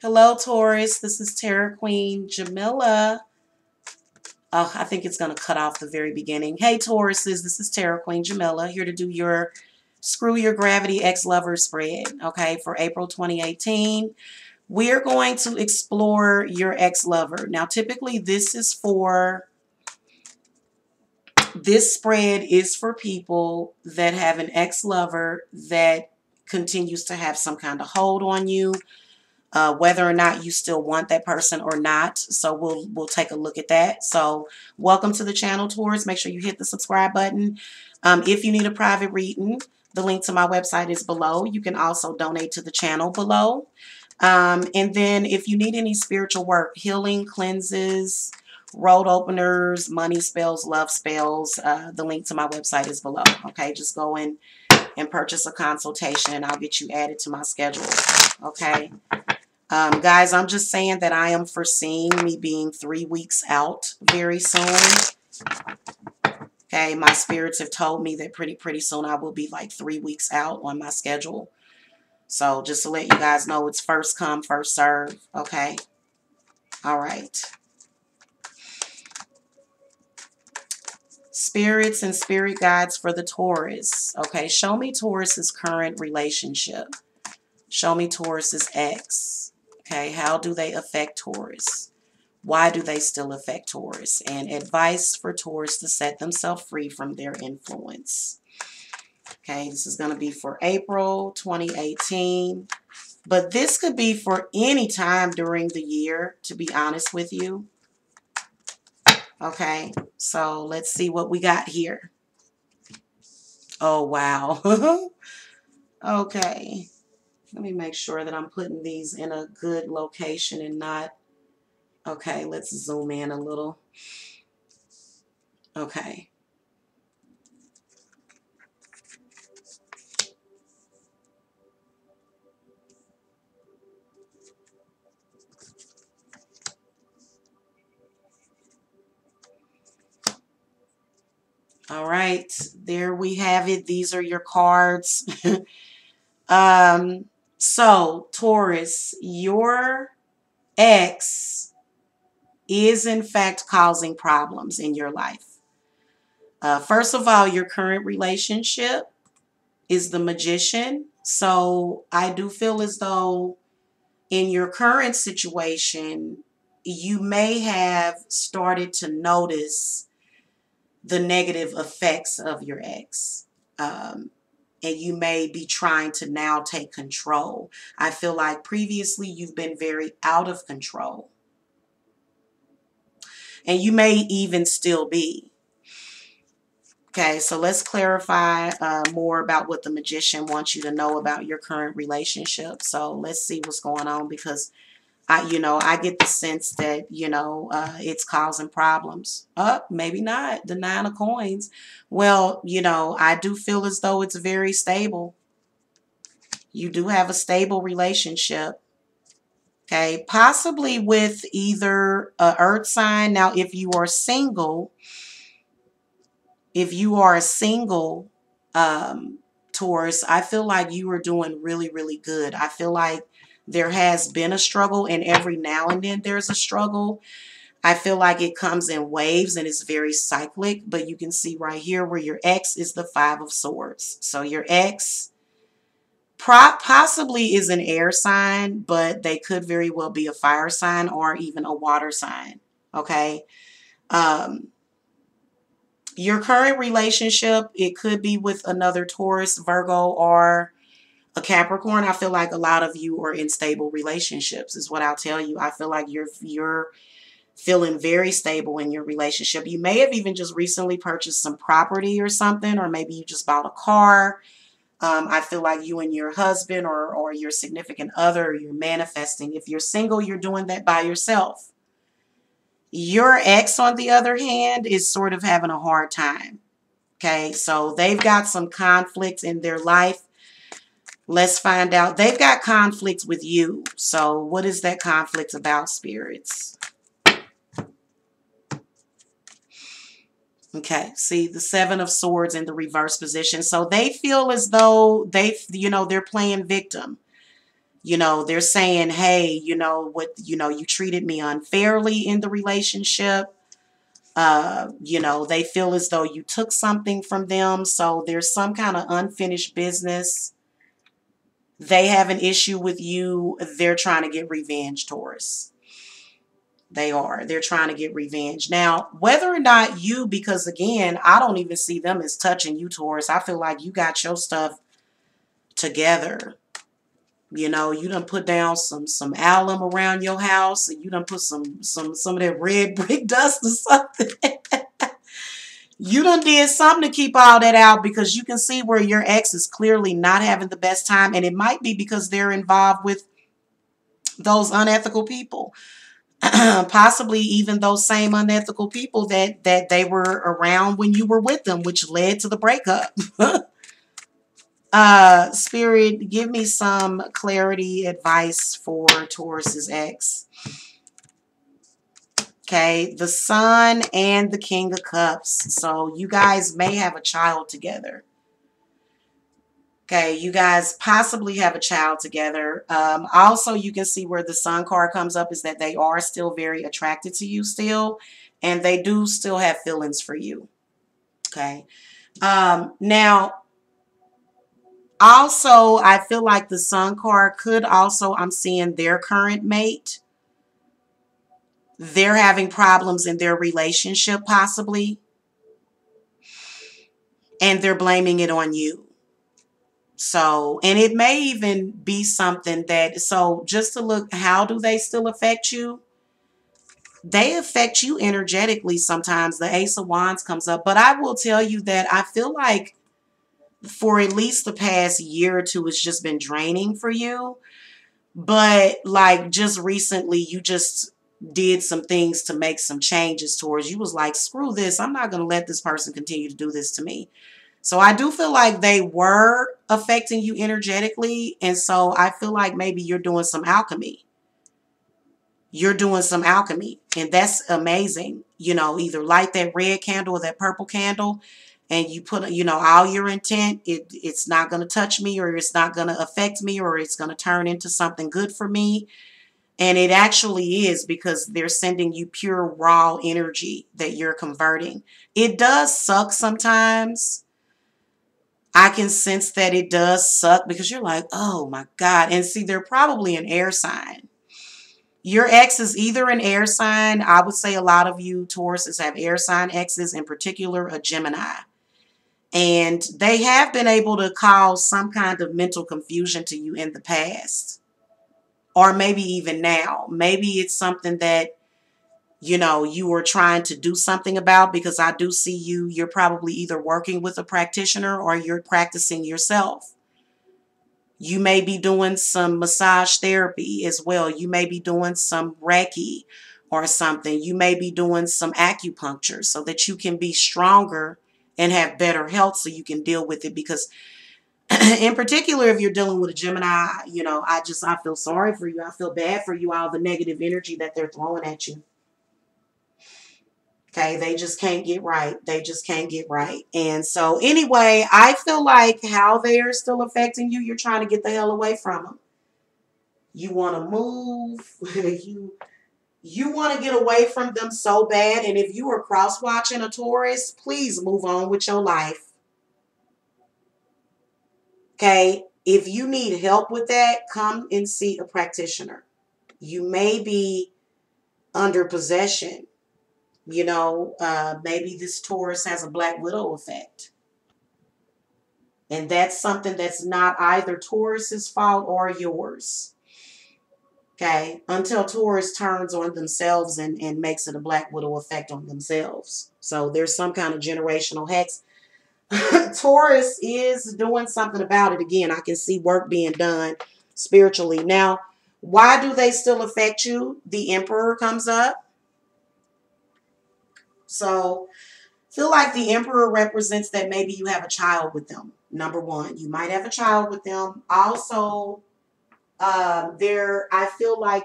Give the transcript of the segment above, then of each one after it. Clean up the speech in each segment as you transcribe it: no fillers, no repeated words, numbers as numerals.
Hello, Taurus. This is Terror Queen Jamila. Oh, I think it's going to cut off the very beginning. Hey, Tauruses. This is Terror Queen Jamila here to do your Screw Your Gravity Ex-Lover spread, okay, for April 2018. We're going to explore your ex-lover. Now, typically, this spread is for people that have an ex-lover that continues to have some kind of hold on you, whether or not you still want that person or not. So we'll take a look at that. So welcome to the channel, Taurus. Make sure you hit the subscribe button. If you need a private reading, the link to my website is below. You can also donate to the channel below. And then if you need any spiritual work, healing, cleanses, road openers, money spells, love spells, the link to my website is below. Okay, just go in and purchase a consultation and I'll get you added to my schedule. Okay. Guys, I'm just saying that I am foreseeing me being 3 weeks out very soon. Okay, my spirits have told me that pretty soon I will be like 3 weeks out on my schedule. So just to let you guys know, it's first come, first serve. Okay. All right. Spirits and spirit guides for the Taurus. Okay, show me Taurus's current relationship. Show me Taurus's ex. Okay, how do they affect Taurus? Why do they still affect Taurus? And advice for Taurus to set themselves free from their influence. Okay, this is going to be for April 2018. But this could be for any time during the year, to be honest with you. Okay, so let's see what we got here. Oh, wow. Okay. Let me make sure that I'm putting these in a good location and not... Okay, let's zoom in a little. Okay. All right, there we have it. These are your cards. So, Taurus, your ex is in fact causing problems in your life. First of all, your current relationship is the Magician. So I do feel as though in your current situation, you may have started to notice the negative effects of your ex. And you may be trying to now take control. I feel like previously you've been very out of control. And you may even still be. Okay, so let's clarify more about what the Magician wants you to know about your current relationship. So let's see what's going on, because I get the sense that, it's causing problems. Maybe not. The Nine of Coins. Well, I do feel as though it's very stable. You do have a stable relationship. Okay, possibly with either a earth sign. Now, if you are single, Taurus, I feel like you are doing really, really good. I feel like there has been a struggle, and every now and then there's a struggle. I feel like it comes in waves and it's very cyclic, but you can see right here where your ex is the Five of Swords. So your ex possibly is an air sign, but they could very well be a fire sign or even a water sign. Okay. Your current relationship, it could be with another Taurus, Virgo, or a Capricorn. I feel like a lot of you are in stable relationships is what I'll tell you. I feel like you're feeling very stable in your relationship. You may have even just recently purchased some property or something, or maybe you just bought a car. I feel like you and your husband or your significant other, you're manifesting. If you're single, you're doing that by yourself. Your ex, on the other hand, is sort of having a hard time. Okay, so they've got some conflict in their life. Let's find out. They've got conflicts with you. So what is that conflict about, spirits? Okay, see the Seven of Swords in the reverse position. So they feel as though they're playing victim. They're saying, hey, you treated me unfairly in the relationship. They feel as though you took something from them. So there's some kind of unfinished business. They have an issue with you. They're trying to get revenge, Taurus. They are. They're trying to get revenge. Now, whether or not you, because again, I don't even see them as touching you, Taurus. I feel like you got your stuff together. You done put down some alum around your house, and you done put some of that red brick dust or something. You done did something to keep all that out, because you can see where your ex is clearly not having the best time, and it might be because they're involved with those unethical people. Possibly even those same unethical people that they were around when you were with them, which led to the breakup. Spirit, give me some clarity, advice for Taurus's ex. Okay, the Sun and the King of Cups. So you guys may have a child together. Okay, you guys possibly have a child together. Also, you can see where the Sun card comes up is that they are still very attracted to you still, and they do still have feelings for you. Okay. Now, also, I feel like the Sun card could also, I'm seeing their current mate. They're having problems in their relationship possibly, and they're blaming it on you. So, and it may even be something that, so just to look, how do they still affect you? They affect you energetically sometimes. The Ace of Wands comes up, but I will tell you that I feel like for at least the past year or two, it's just been draining for you. But like just recently, you just did some things to make some changes towards, you was like, screw this. I'm not going to let this person continue to do this to me. So I do feel like they were affecting you energetically. And so I feel like maybe you're doing some alchemy. You're doing some alchemy. And that's amazing. Either light that red candle or that purple candle, and you put, all your intent, it's not going to touch me, or it's not going to affect me, or it's going to turn into something good for me. And it actually is, because they're sending you pure raw energy that you're converting. It does suck sometimes. I can sense that it does suck, because you're like, oh my God. And see, they're probably an air sign. Your ex is either an air sign. I would say a lot of you Tauruses have air sign exes, in particular a Gemini. And they have been able to cause some kind of mental confusion to you in the past. Or maybe even now. Maybe it's something that, you were trying to do something about, because I do see you're probably either working with a practitioner or you're practicing yourself. You may be doing some massage therapy as well. You may be doing some Reiki or something. You may be doing some acupuncture so that you can be stronger and have better health, so you can deal with it. Because in particular, if you're dealing with a Gemini, I feel sorry for you. I feel bad for you, all the negative energy that they're throwing at you. Okay, they just can't get right. They just can't get right. And so anyway, I feel like how they are still affecting you, you're trying to get the hell away from them. You want to move. you want to get away from them so bad. And if you are cross-watching a Taurus, please move on with your life. Okay, if you need help with that, come and see a practitioner. You may be under possession. Maybe this Taurus has a Black Widow effect. And that's something that's not either Taurus's fault or yours. Okay, until Taurus turns on themselves and makes it a Black Widow effect on themselves. So there's some kind of generational hex. Taurus is doing something about it. Again, I can see work being done spiritually. Now, why do they still affect you? The Emperor comes up. So feel like the Emperor represents that maybe you have a child with them. Number one, you might have a child with them. Also, I feel like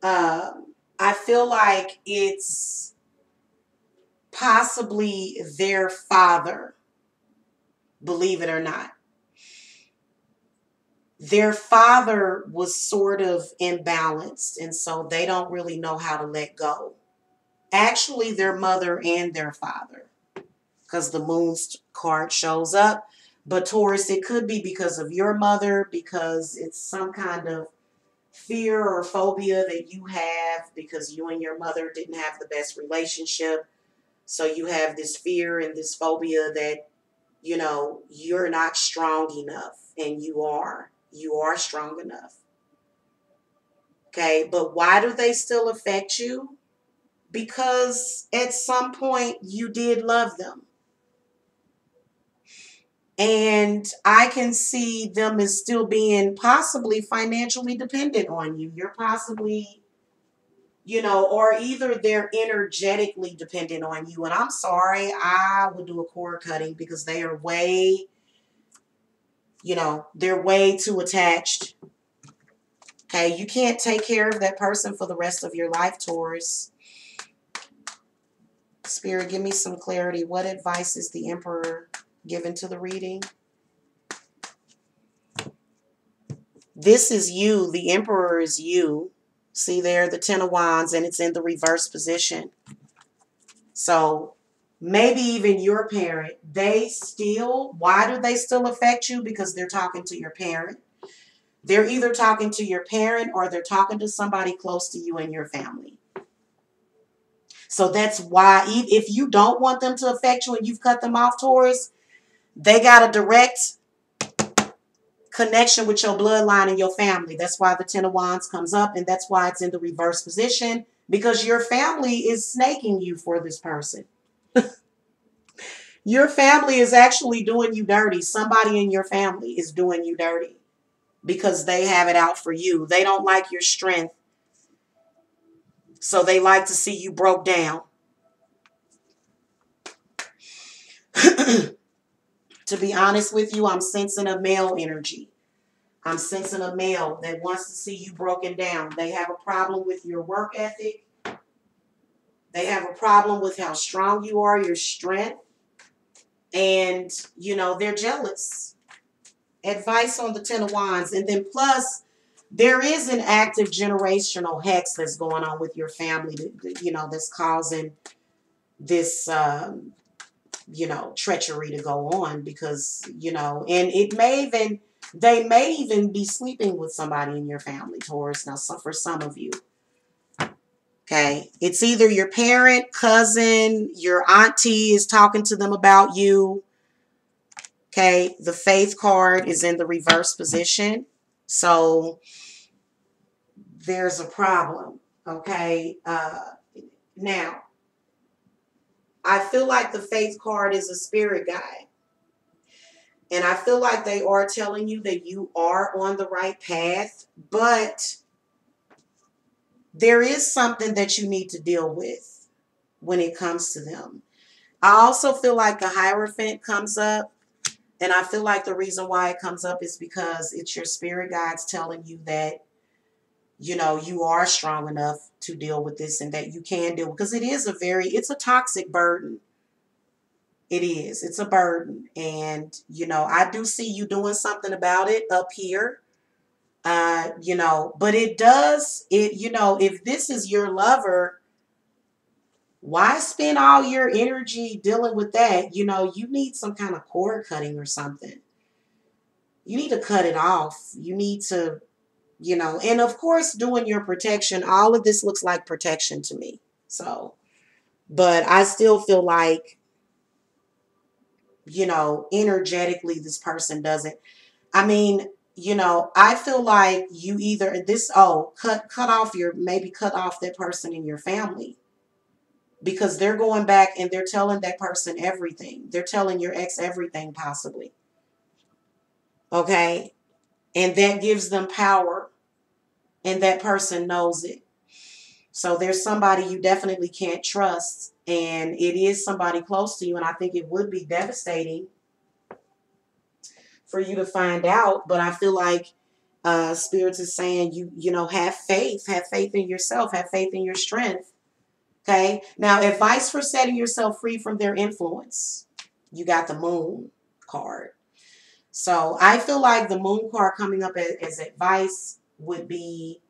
I feel like it's possibly their father, believe it or not. their father was sort of imbalanced, and so they don't really know how to let go. Actually, their mother and their father, because the moon's card shows up. But Taurus, it could be because of your mother, because it's some kind of fear or phobia that you have because you and your mother didn't have the best relationship. So you have this fear and this phobia that, you're not strong enough, and you are. You are strong enough. Okay, but why do they still affect you? Because at some point you did love them. And I can see them as still being possibly financially dependent on you. You're possibly, or either they're energetically dependent on you. And I'm sorry, I would do a cord cutting because they are way, they're way too attached. Okay, you can't take care of that person for the rest of your life, Taurus. Spirit, give me some clarity. What advice is the Emperor given to the reading? This is you. The Emperor is you. See there, the Ten of Wands, and it's in the reverse position. So maybe even your parent, why do they still affect you? Because they're talking to your parent. They're either talking to your parent or they're talking to somebody close to you and your family. So that's why if you don't want them to affect you and you've cut them off, Taurus, they got a direct connection with your bloodline and your family. That's why the Ten of Wands comes up, and that's why it's in the reverse position, because your family is snaking you for this person. Your family is actually doing you dirty. Somebody in your family is doing you dirty because they have it out for you. They don't like your strength, so they like to see you broke down. To be honest with you, I'm sensing a male energy. I'm sensing a male that wants to see you broken down. They have a problem with your work ethic. They have a problem with how strong you are, your strength. And, they're jealous. Advice on the Ten of Wands. And then plus, there is an active generational hex that's going on with your family, that's causing this, treachery to go on because, and they may even be sleeping with somebody in your family, Taurus. Now, for some of you, okay, it's either your parent, cousin, your auntie is talking to them about you. Okay, the Faith card is in the reverse position. So there's a problem. Okay, now I feel like the Faith card is a spirit guide. And I feel like they are telling you that you are on the right path, but there is something that you need to deal with when it comes to them. I also feel like the Hierophant comes up, and I feel like the reason why it comes up is because it's your spirit guides telling you that, you are strong enough to deal with this and that you can deal, because it's a toxic burden. It is. It's a burden. And, I do see you doing something about it up here. But if this is your lover, why spend all your energy dealing with that? You need some kind of cord cutting or something. You need to cut it off. You need to, and of course, doing your protection. All of this looks like protection to me. So, but I still feel like, energetically, this person doesn't. I mean, I feel like you either cut off that person in your family, because they're going back and they're telling that person everything. They're telling your ex everything possibly. Okay. And that gives them power, and that person knows it. So there's somebody you definitely can't trust, and it is somebody close to you. And I think it would be devastating for you to find out, but I feel like spirits is saying have faith in yourself, have faith in your strength. Okay, now advice for setting yourself free from their influence. You got the Moon card. So I feel like the moon card coming up as advice would be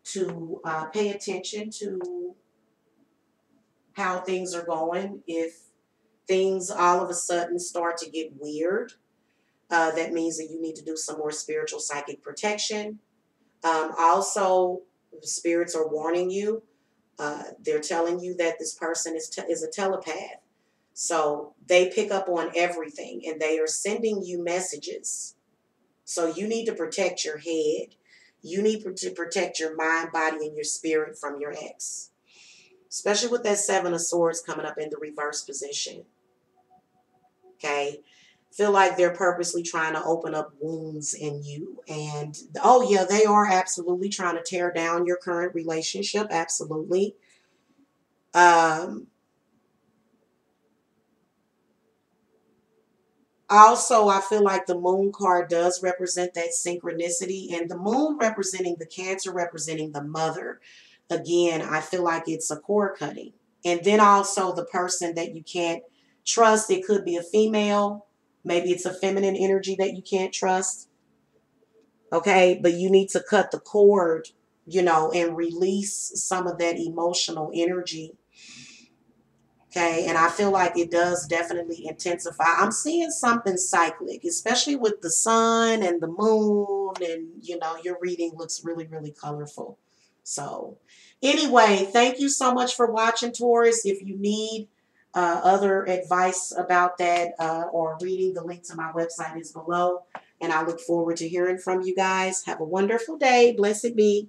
to pay attention to how things are going. If things all of a sudden start to get weird, that means that you need to do some more spiritual psychic protection. Also, spirits are warning you. They're telling you that this person is a telepath. So they pick up on everything and they are sending you messages. So you need to protect your head. You need to protect your mind, body, and your spirit from your ex. Especially with that Seven of Swords coming up in the reverse position. Okay. Feel like they're purposely trying to open up wounds in you. And oh, yeah, they are absolutely trying to tear down your current relationship. Absolutely. Um, Also, I feel like the moon card does represent that synchronicity, and the moon representing the Cancer, representing the mother. Again, I feel like it's a cord cutting. And then also the person that you can't trust. It could be a female. Maybe it's a feminine energy that you can't trust. Okay. But you need to cut the cord, and release some of that emotional energy. Okay, and I feel like it does definitely intensify. I'm seeing something cyclic, especially with the sun and the moon, and your reading looks really, really colorful. So, anyway, thank you so much for watching, Taurus. If you need other advice about that or reading, the link to my website is below. And I look forward to hearing from you guys. Have a wonderful day. Blessed be.